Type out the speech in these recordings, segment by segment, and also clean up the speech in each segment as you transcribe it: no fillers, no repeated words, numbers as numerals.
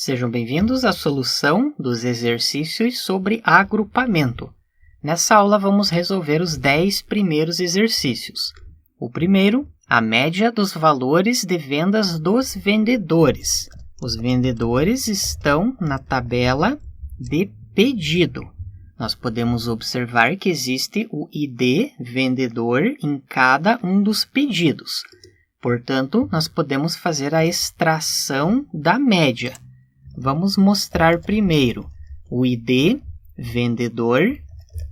Sejam bem-vindos à solução dos exercícios sobre agrupamento. Nessa aula vamos resolver os 10 primeiros exercícios. O primeiro, a média dos valores de vendas dos vendedores. Os vendedores estão na tabela de pedido. Nós podemos observar que existe o ID vendedor em cada um dos pedidos. Portanto, nós podemos fazer a extração da média. Vamos mostrar primeiro o ID vendedor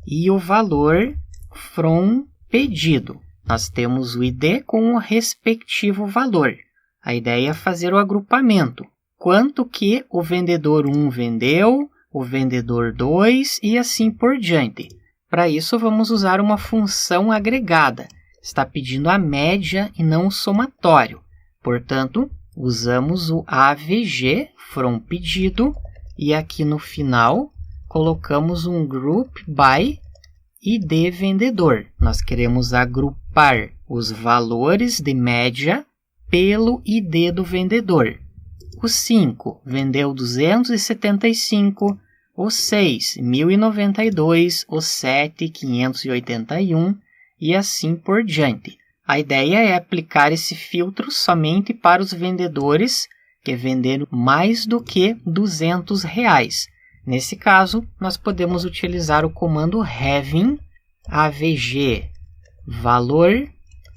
e o valor from pedido. Nós temos o ID com o respectivo valor. A ideia é fazer o agrupamento. Quanto que o vendedor 1 vendeu, o vendedor 2 e assim por diante. Para isso, vamos usar uma função agregada. Está pedindo a média e não o somatório. Portanto, usamos o AVG, from pedido, e aqui no final colocamos um group by ID vendedor. Nós queremos agrupar os valores de média pelo ID do vendedor. O 5 vendeu 275, o 6, 1.092, o 7, 581 e assim por diante. A ideia é aplicar esse filtro somente para os vendedores que venderam mais do que R$200. Nesse caso, nós podemos utilizar o comando having AVG valor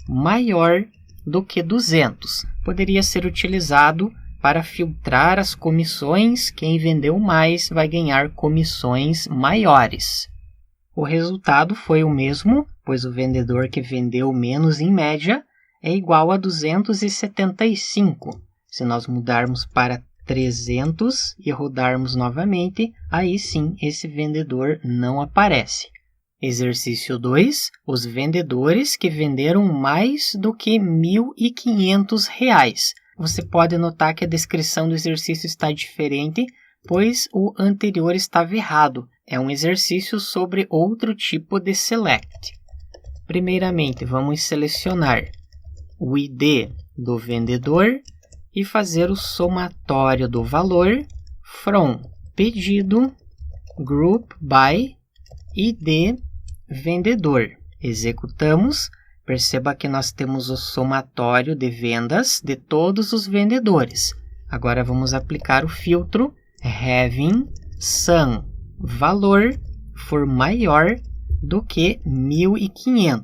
maior do que 200. Poderia ser utilizado para filtrar as comissões. Quem vendeu mais vai ganhar comissões maiores. O resultado foi o mesmo, pois o vendedor que vendeu menos em média é igual a 275. Se nós mudarmos para 300 e rodarmos novamente, aí sim esse vendedor não aparece. Exercício 2. Os vendedores que venderam mais do que R$1.500. Você pode notar que a descrição do exercício está diferente, pois o anterior estava errado. É um exercício sobre outro tipo de select. Primeiramente, vamos selecionar o ID do vendedor e fazer o somatório do valor from pedido group by ID vendedor. Executamos. Perceba que nós temos o somatório de vendas de todos os vendedores. Agora vamos aplicar o filtro having sum valor for maior do que 1.500.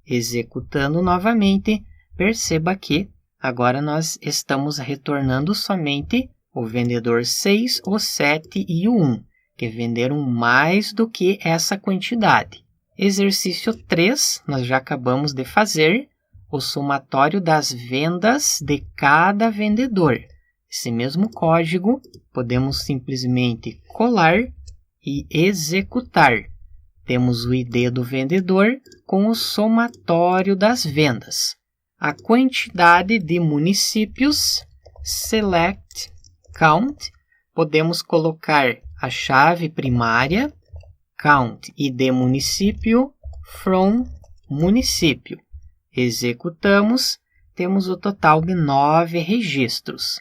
Executando novamente, perceba que agora nós estamos retornando somente o vendedor 6, o 7 e o 1, que venderam mais do que essa quantidade. Exercício 3, nós já acabamos de fazer o somatório das vendas de cada vendedor. Esse mesmo código podemos simplesmente colar e executar. Temos o ID do vendedor com o somatório das vendas. A quantidade de municípios, select count, podemos colocar a chave primária, count ID município, from município. Executamos, temos o total de 9 registros.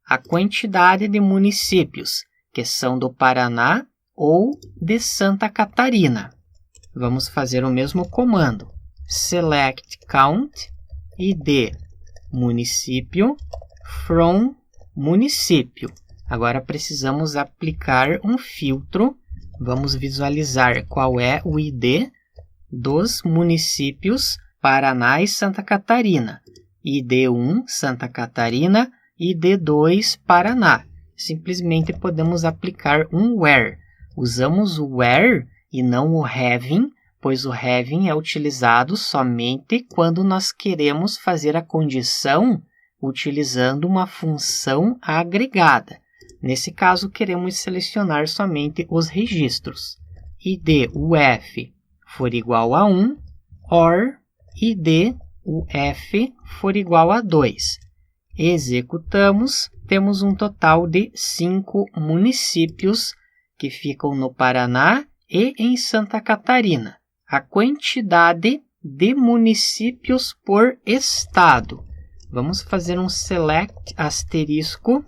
A quantidade de municípios que são do Paraná ou de Santa Catarina. Vamos fazer o mesmo comando. Select count ID município from município. Agora precisamos aplicar um filtro. Vamos visualizar qual é o ID dos municípios Paraná e Santa Catarina. ID1 Santa Catarina, ID2 Paraná. Simplesmente podemos aplicar um where. Usamos o where e não o having, pois o having é utilizado somente quando nós queremos fazer a condição utilizando uma função agregada. Nesse caso, queremos selecionar somente os registros. ID UF for igual a 1, or ID UF for igual a 2. Executamos, temos um total de 5 municípios que ficam no Paraná e em Santa Catarina. A quantidade de municípios por estado. Vamos fazer um select asterisco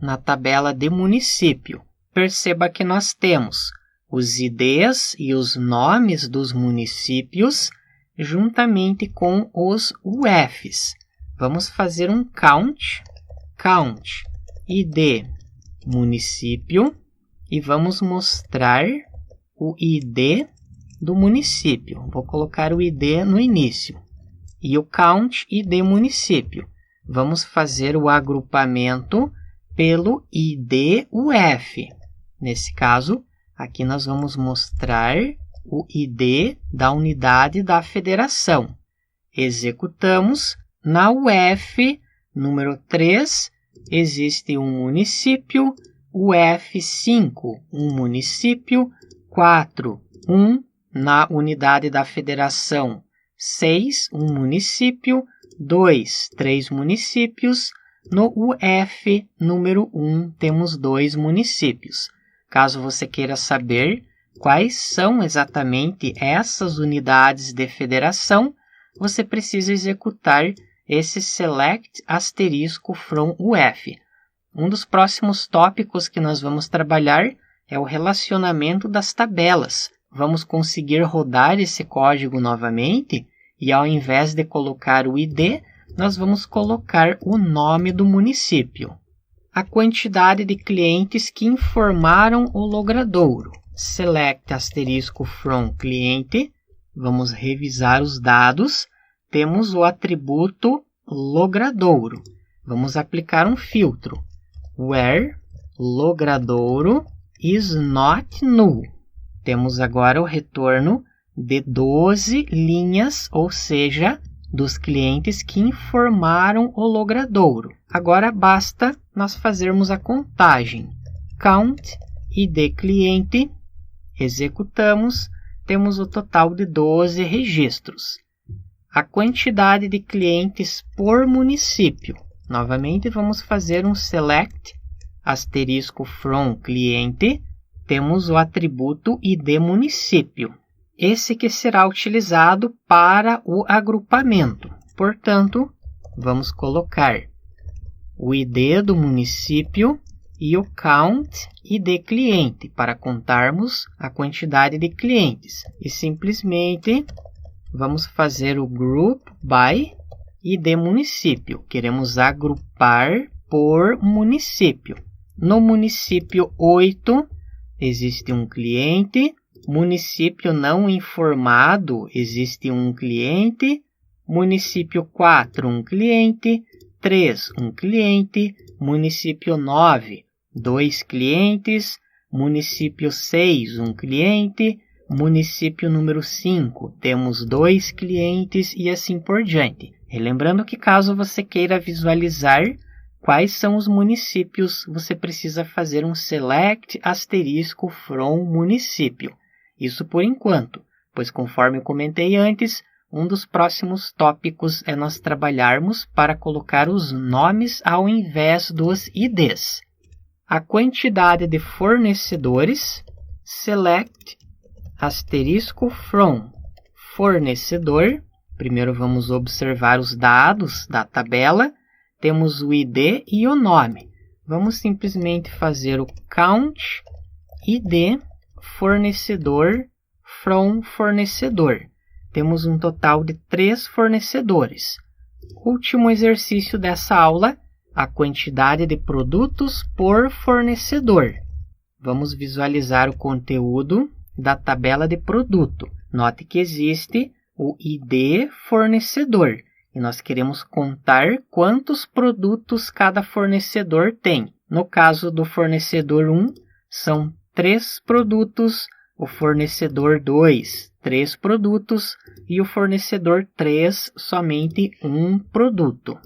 na tabela de município. Perceba que nós temos os IDs e os nomes dos municípios juntamente com os UFs. Vamos fazer um count ID município e vamos mostrar o ID do município. Vou colocar o ID no início. E o count ID município. Vamos fazer o agrupamento pelo ID UF. Nesse caso, aqui nós vamos mostrar o ID da unidade da federação. Executamos. Na UF, número 3, existe um município. UF5, um município. 4, 1. Na unidade da federação, 6, um município. 2, 3 municípios. No UF, número 1, temos 2 municípios. Caso você queira saber quais são exatamente essas unidades de federação, você precisa executar esse select asterisco from UF. Um dos próximos tópicos que nós vamos trabalhar é o relacionamento das tabelas. Vamos conseguir rodar esse código novamente e ao invés de colocar o ID, nós vamos colocar o nome do município. A quantidade de clientes que informaram o logradouro. Select asterisco from cliente. Vamos revisar os dados. Temos o atributo logradouro. Vamos aplicar um filtro. Where logradouro is not null. Temos agora o retorno de 12 linhas, ou seja, dos clientes que informaram o logradouro. Agora basta nós fazermos a contagem. Count ID cliente, executamos, temos o total de 12 registros. A quantidade de clientes por município. Novamente vamos fazer um select asterisco from cliente. Temos o atributo ID município. Esse que será utilizado para o agrupamento. Portanto, vamos colocar o ID do município e o count ID cliente para contarmos a quantidade de clientes. E simplesmente vamos fazer o group by ID município. Queremos agrupar por município. No município 8 existe um cliente. Município não informado, existe um cliente. Município 4, um cliente. 3, um cliente. Município 9, 2 clientes. Município 6, um cliente. Município número 5, temos 2 clientes e assim por diante. E lembrando que caso você queira visualizar quais são os municípios, você precisa fazer um select asterisco from município. Isso por enquanto, pois conforme eu comentei antes, um dos próximos tópicos é nós trabalharmos para colocar os nomes ao invés dos IDs. A quantidade de fornecedores, select asterisco from fornecedor. Primeiro vamos observar os dados da tabela. Temos o ID e o nome. Vamos simplesmente fazer o count ID fornecedor from fornecedor. Temos um total de 3 fornecedores. Último exercício dessa aula, a quantidade de produtos por fornecedor. Vamos visualizar o conteúdo da tabela de produto. Note que existe o ID fornecedor e nós queremos contar quantos produtos cada fornecedor tem. No caso do fornecedor 1, são 3 produtos, o fornecedor 2, 3 produtos e o fornecedor 3, somente 1 produto.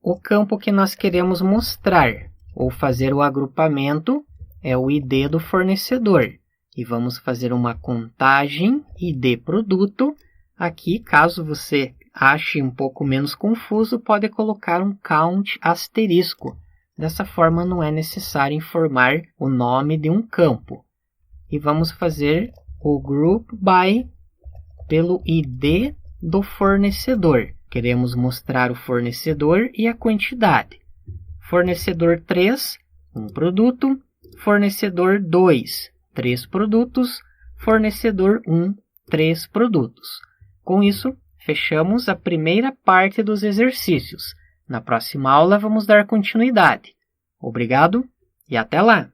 O campo que nós queremos mostrar ou fazer o agrupamento é o ID do fornecedor. E vamos fazer uma contagem ID produto. Aqui, caso você ache um pouco menos confuso, pode colocar um count asterisco. Dessa forma, não é necessário informar o nome de um campo. E vamos fazer o group by pelo ID do fornecedor. Queremos mostrar o fornecedor e a quantidade. Fornecedor 3, 1 produto. Fornecedor 2, 3 produtos. Fornecedor 1, 3 produtos. Com isso, fechamos a primeira parte dos exercícios. Na próxima aula, vamos dar continuidade. Obrigado e até lá!